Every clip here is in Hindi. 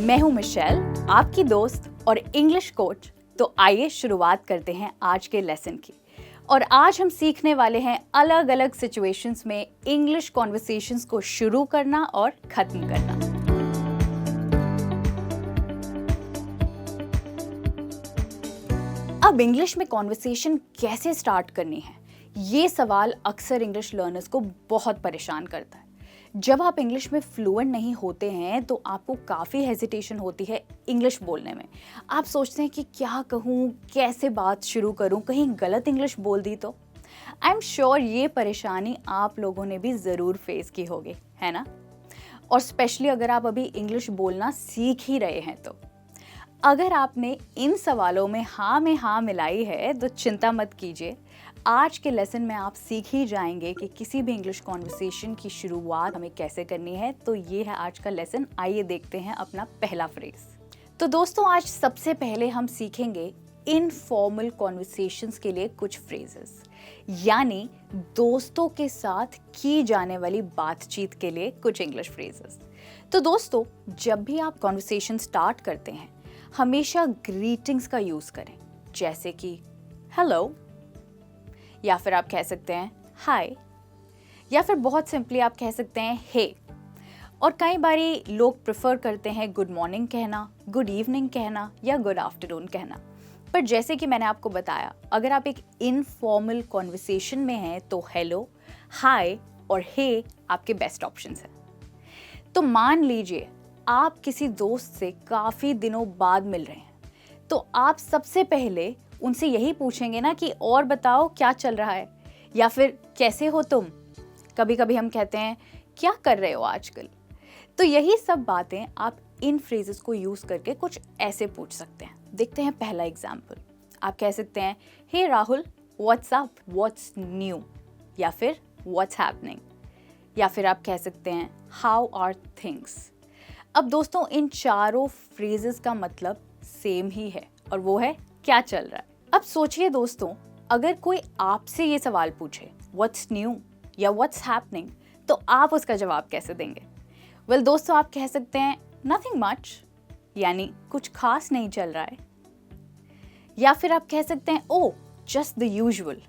मैं हूं मिशेल, आपकी दोस्त और इंग्लिश कोच। तो आइए शुरुआत करते हैं आज के लेसन की। और आज हम सीखने वाले हैं अलग अलग सिचुएशंस में इंग्लिश कॉन्वर्सेशंस को शुरू करना और खत्म करना। अब इंग्लिश में कॉन्वर्सेशन कैसे स्टार्ट करनी है, ये सवाल अक्सर इंग्लिश लर्नर्स को बहुत परेशान करता है। जब आप इंग्लिश में फ्लुएंट नहीं होते हैं तो आपको काफ़ी हेजिटेशन होती है इंग्लिश बोलने में। आप सोचते हैं कि क्या कहूँ, कैसे बात शुरू करूँ, कहीं गलत इंग्लिश बोल दी तो। आई एम श्योर ये परेशानी आप लोगों ने भी ज़रूर फेस की होगी, है ना? और स्पेशली अगर आप अभी इंग्लिश बोलना सीख ही रहे हैं तो। अगर आपने इन सवालों में हाँ मिलाई है तो चिंता मत कीजिए। आज के लेसन में आप सीख ही जाएंगे कि किसी भी इंग्लिश कॉन्वर्सेशन की शुरुआत हमें कैसे करनी है। तो ये है आज का लेसन। आइए देखते हैं अपना पहला फ्रेज। तो दोस्तों, आज सबसे पहले हम सीखेंगे इनफॉर्मल कॉन्वर्सेशंस के लिए कुछ फ्रेजेस, यानी दोस्तों के साथ की जाने वाली बातचीत के लिए कुछ इंग्लिश फ्रेजेस। तो दोस्तों, जब भी आप कॉन्वर्सेशन स्टार्ट करते हैं हमेशा ग्रीटिंग्स का यूज करें, जैसे कि हेलो, या फिर आप कह सकते हैं हाय, या फिर बहुत सिंपली आप कह सकते हैं हे। और कई बारी लोग प्रेफर करते हैं गुड मॉर्निंग कहना, गुड इवनिंग कहना या गुड आफ्टरनून कहना। पर जैसे कि मैंने आपको बताया, अगर आप एक इनफॉर्मल कॉन्वर्सेशन में हैं तो हेलो, हाय और हे आपके बेस्ट ऑप्शंस हैं। तो मान लीजिए आप किसी दोस्त से काफ़ी दिनों बाद मिल रहे हैं, तो आप सबसे पहले उनसे यही पूछेंगे ना कि और बताओ क्या चल रहा है, या फिर कैसे हो तुम। कभी कभी हम कहते हैं क्या कर रहे हो आजकल। तो यही सब बातें आप इन फ्रेजेस को यूज़ करके कुछ ऐसे पूछ सकते हैं। देखते हैं पहला एग्जाम्पल। आप कह सकते हैं hey Rahul, what's up, what's new, या फिर व्हाट्स हैपनिंग, या फिर आप कह सकते हैं हाउ आर थिंग्स। अब दोस्तों, इन चारों फ्रेजेस का मतलब सेम ही है और वो है क्या चल रहा है। अब सोचिए दोस्तों, अगर कोई आपसे ये सवाल पूछे व्हाट्स न्यू या व्हाट्स हैपनिंग, तो आप उसका जवाब कैसे देंगे? वेल दोस्तों, आप कह सकते हैं नथिंग मच, यानी कुछ खास नहीं चल रहा है। या फिर आप कह सकते हैं ओ जस्ट द यूजुअल,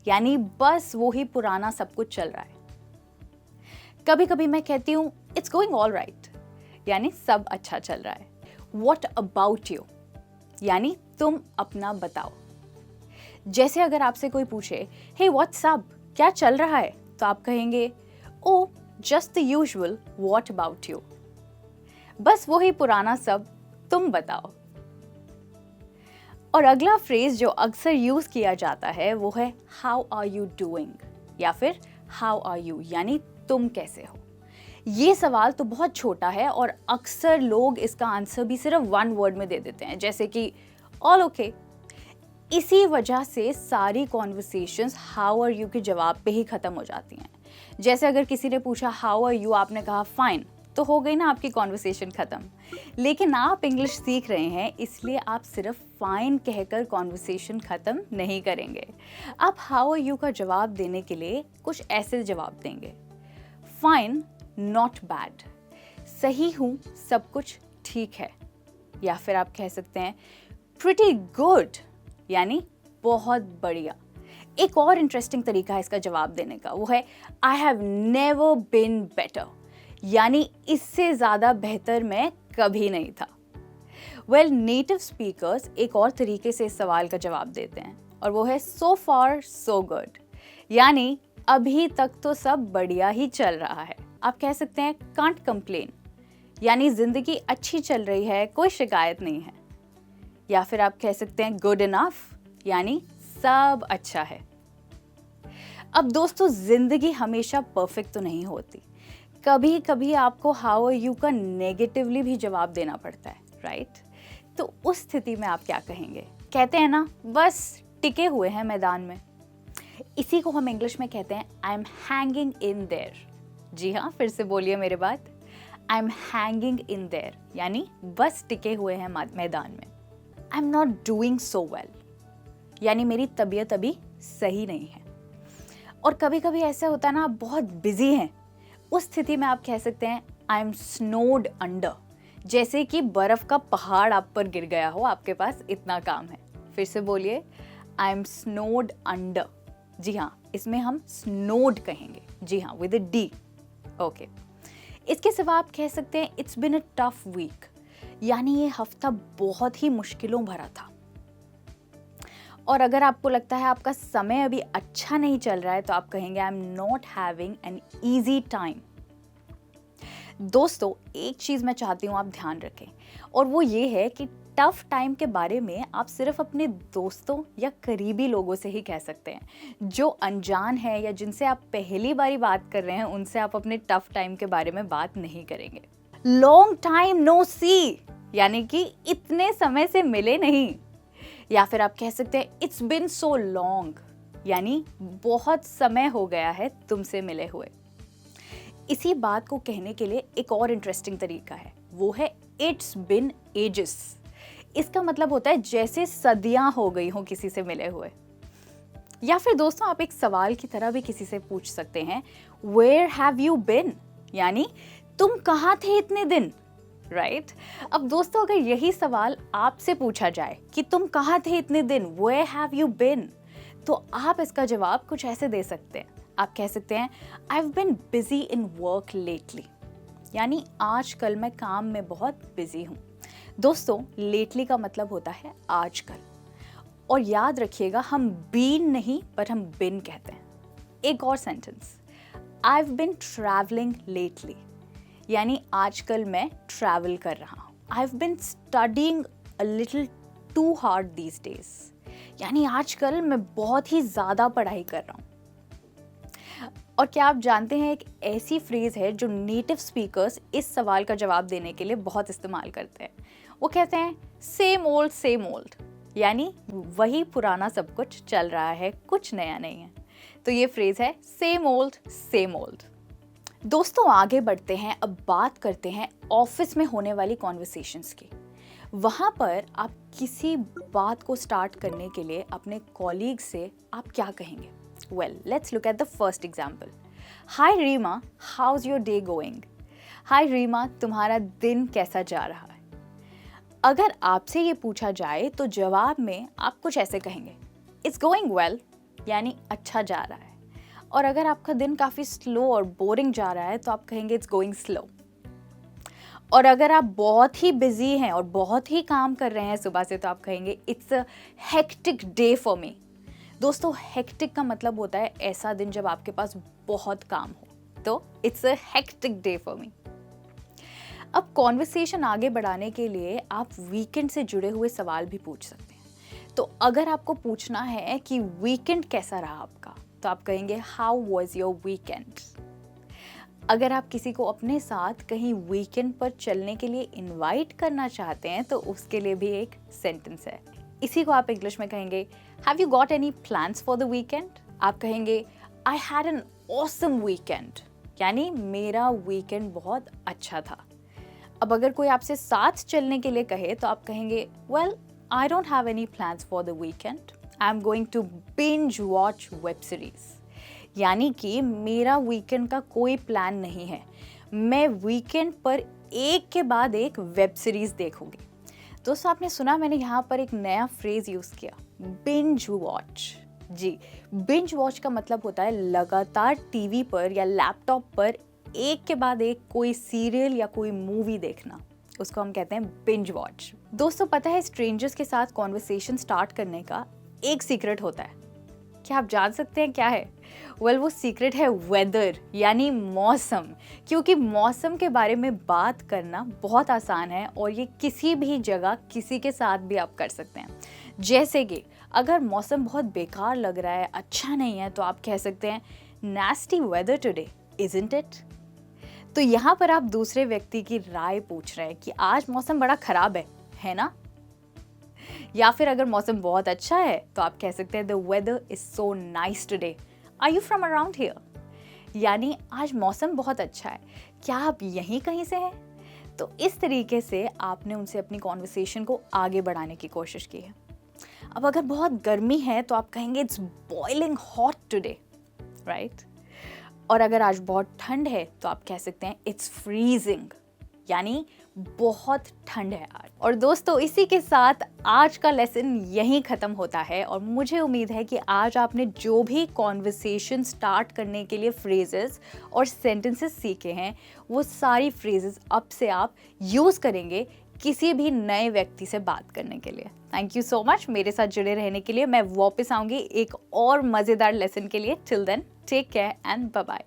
यानी बस वो ही पुराना सब कुछ चल रहा है। कभी कभी मैं कहती हूँ इट्स गोइंग ऑल राइट, यानी सब अच्छा चल रहा है। व्हाट अबाउट यू, यानी तुम अपना बताओ। जैसे अगर आपसे कोई पूछे हे व्हाट्स अप, क्या चल रहा है, तो आप कहेंगे oh just the usual, what about you, बस वही पुराना सब, तुम बताओ। और अगला फ्रेज जो अक्सर यूज किया जाता है वो है हाउ आर यू डूइंग, या फिर हाउ आर यू, यानी तुम कैसे हो। ये सवाल तो बहुत छोटा है और अक्सर लोग इसका आंसर भी सिर्फ वन वर्ड में दे देते हैं, जैसे कि ऑल ओके। इसी वजह से सारी कॉन्वर्सेशंस हाउ आर यू के जवाब पे ही खत्म हो जाती हैं। जैसे अगर किसी ने पूछा हाउ आर यू, आपने कहा फाइन, तो हो गई ना आपकी कॉन्वर्सेशन खत्म। लेकिन आप इंग्लिश सीख रहे हैं, इसलिए आप सिर्फ फाइन कहकर कॉन्वर्सेशन खत्म नहीं करेंगे। आप हाउ आर यू का जवाब देने के लिए कुछ ऐसे जवाब देंगे, फाइन, नॉट बैड, सही हूँ, सब कुछ ठीक है। या फिर आप कह सकते हैं प्रिटी गुड, यानी बहुत बढ़िया। एक और इंटरेस्टिंग तरीका है इसका जवाब देने का, वो है I have never been better, यानी इससे ज़्यादा बेहतर मैं कभी नहीं था। वेल, नेटिव स्पीकर्स एक और तरीके से इस सवाल का जवाब देते हैं और वो है सो फार सो गुड, यानी अभी तक तो सब बढ़िया ही चल रहा है। आप कह सकते हैं कांट कंप्लेन, यानी जिंदगी अच्छी चल रही है, कोई शिकायत नहीं है। या फिर आप कह सकते हैं गुड इनफ, यानी सब अच्छा है। अब दोस्तों, जिंदगी हमेशा परफेक्ट तो नहीं होती। कभी कभी आपको हाउ आर यू का नेगेटिवली भी जवाब देना पड़ता है, राइट? तो उस स्थिति में आप क्या कहेंगे? कहते हैं ना बस टिके हुए हैं मैदान में। इसी को हम इंग्लिश में कहते हैं I am hanging in there. जी हाँ, फिर से बोलिए मेरे बात, I am hanging in there, यानी बस टिके हुए हैं मैदान में। I am not doing so well, यानी मेरी तबीयत अभी सही नहीं है। और कभी कभी ऐसा होता है ना, आप बहुत बिजी हैं, उस स्थिति में आप कह सकते हैं आई एम स्नोड अंडर, जैसे कि बर्फ का पहाड़ आप पर गिर गया हो, आपके पास इतना काम है। फिर से बोलिए, आई एम स्नोड अंडर। जी हाँ, इसमें हम स्नोड कहेंगे, जी हाँ, विद अ डी। ओके, इसके सिवा आप कह सकते हैं it's been a tough week, यानी ये हफ्ता बहुत ही मुश्किलों भरा था। और अगर आपको लगता है आपका समय अभी अच्छा नहीं चल रहा है तो आप कहेंगे आई am not having an easy time. दोस्तों, एक चीज़ मैं चाहती हूँ आप ध्यान रखें, और वो ये है कि टफ टाइम के बारे में आप सिर्फ अपने दोस्तों या करीबी लोगों से ही कह सकते हैं। जो अनजान है या जिनसे आप पहली बारी बात कर रहे हैं, उनसे आप अपने टफ टाइम के बारे में बात नहीं करेंगे। लॉन्ग टाइम नो सी, यानी कि इतने समय से मिले नहीं। या फिर आप कह सकते हैं इट्स बिन सो लॉन्ग, यानी बहुत समय हो गया है तुमसे मिले हुए। इसी बात को कहने के लिए एक और इंटरेस्टिंग तरीका है, वो है इट्स बिन एजेस। इसका मतलब होता है जैसे सदियां हो गई हो किसी से मिले हुए। या फिर दोस्तों, आप एक सवाल की तरह भी किसी से पूछ सकते हैं, वेयर हैव यू बिन, यानी तुम कहाँ थे इतने दिन, राइट? अब दोस्तों, अगर यही सवाल आपसे पूछा जाए कि तुम कहाँ थे इतने दिन, वेयर हैव यू बिन, तो आप इसका जवाब कुछ ऐसे दे सकते हैं। आप कह सकते हैं आई have bin busy in work lately, यानी आजकल मैं काम में बहुत बिजी हूँ। दोस्तों, लेटली का मतलब होता है आजकल। और याद रखिएगा, हम बीन नहीं पर हम बिन कहते हैं। एक और sentence, I have been travelling lately, यानी आजकल मैं ट्रैवल कर रहा हूँ। I have been studying a little too hard these days, यानी आजकल मैं बहुत ही ज़्यादा पढ़ाई कर रहा हूँ। और क्या आप जानते हैं, एक ऐसी फ्रेज है जो नेटिव स्पीकर्स इस सवाल का जवाब देने के लिए बहुत इस्तेमाल करते हैं। वो कहते हैं सेम ओल्ड, यानी वही पुराना सब कुछ चल रहा है, कुछ नया नहीं है। तो ये फ्रेज है सेम ओल्ड। दोस्तों, आगे बढ़ते हैं, अब बात करते हैं ऑफिस में होने वाली कॉन्वर्सेशंस की। वहाँ पर आप किसी बात को स्टार्ट करने के लिए अपने कॉलीग से आप क्या कहेंगे? Well, let's look at the first example. Hi Reema, how's your day going? Hi Reema, तुम्हारा दिन कैसा जा रहा है? अगर आपसे ये पूछा जाए तो जवाब में आप कुछ ऐसे कहेंगे, इट्स गोइंग वेल, यानी अच्छा जा रहा है। और अगर आपका दिन काफ़ी स्लो और बोरिंग जा रहा है तो आप कहेंगे इट्स गोइंग स्लो। और अगर आप बहुत ही बिजी हैं और बहुत ही काम कर रहे हैं सुबह से तो आप कहेंगे it's a hectic day for me. दोस्तों, हेक्टिक का मतलब होता है ऐसा दिन जब आपके पास बहुत काम हो, तो it's a hectic day for me. अब कॉन्वर्सेशन आगे बढ़ाने के लिए आप वीकेंड से जुड़े हुए सवाल भी पूछ सकते हैं। तो अगर आपको पूछना है कि वीकेंड कैसा रहा आपका, तो आप कहेंगे हाउ वॉज योर वीकेंड। अगर आप किसी को अपने साथ कहीं वीकेंड पर चलने के लिए इनवाइट करना चाहते हैं तो उसके लिए भी एक सेंटेंस है। इसी को आप इंग्लिश में कहेंगे have you got any plans for the weekend? आप कहेंगे I had an awesome weekend, यानी मेरा वीकेंड बहुत अच्छा था। अब अगर कोई आपसे साथ चलने के लिए कहे तो आप कहेंगे well, I don't have any plans for the weekend, I am going to binge watch web series, यानी कि मेरा वीकेंड का कोई प्लान नहीं है, मैं वीकेंड पर एक के बाद एक वेब सीरीज देखूंगी। दोस्तों, आपने सुना, मैंने यहाँ पर एक नया फ्रेज यूज़ किया, बिंज वॉच। जी, बिंज वॉच का मतलब होता है लगातार टीवी पर या लैपटॉप पर एक के बाद एक कोई सीरियल या कोई मूवी देखना, उसको हम कहते हैं बिंज वॉच। दोस्तों, पता है स्ट्रेंजर्स के साथ कॉन्वर्सेशन स्टार्ट करने का एक सीक्रेट होता है। क्या आप जान सकते हैं क्या है? वेल, वो सीक्रेट है वेदर, यानी मौसम। क्योंकि मौसम के बारे में बात करना बहुत आसान है और ये किसी भी जगह किसी के साथ भी आप कर सकते हैं। जैसे कि अगर मौसम बहुत बेकार लग रहा है, अच्छा नहीं है, तो आप कह सकते हैं nasty weather today, isn't it? तो यहाँ पर आप दूसरे व्यक्ति की राय पूछ रहे हैं कि आज मौसम बड़ा खराब है ना? या फिर अगर मौसम बहुत अच्छा है तो आप कह सकते हैं the weather is so nice today, are you from around here? यानी आज मौसम बहुत अच्छा है, क्या आप यहीं कहीं से हैं? तो इस तरीके से आपने उनसे अपनी कॉन्वर्सेशन को आगे बढ़ाने की कोशिश की है। अब अगर बहुत गर्मी है तो आप कहेंगे it's boiling hot today, right? और अगर आज बहुत ठंड है तो आप कह सकते हैं इट्स फ्रीजिंग। यानी बहुत ठंड है आज। और दोस्तों इसी के साथ आज का लेसन यहीं ख़त्म होता है और मुझे उम्मीद है कि आज आपने जो भी कॉन्वर्सेशन स्टार्ट करने के लिए फ्रेजेस और सेंटेंसेस सीखे हैं वो सारी फ्रेजेस अब से आप यूज़ करेंगे किसी भी नए व्यक्ति से बात करने के लिए। थैंक यू सो मच मेरे साथ जुड़े रहने के लिए। मैं वापस आऊँगी एक और मज़ेदार लेसन के लिए। Till then take care and bye bye.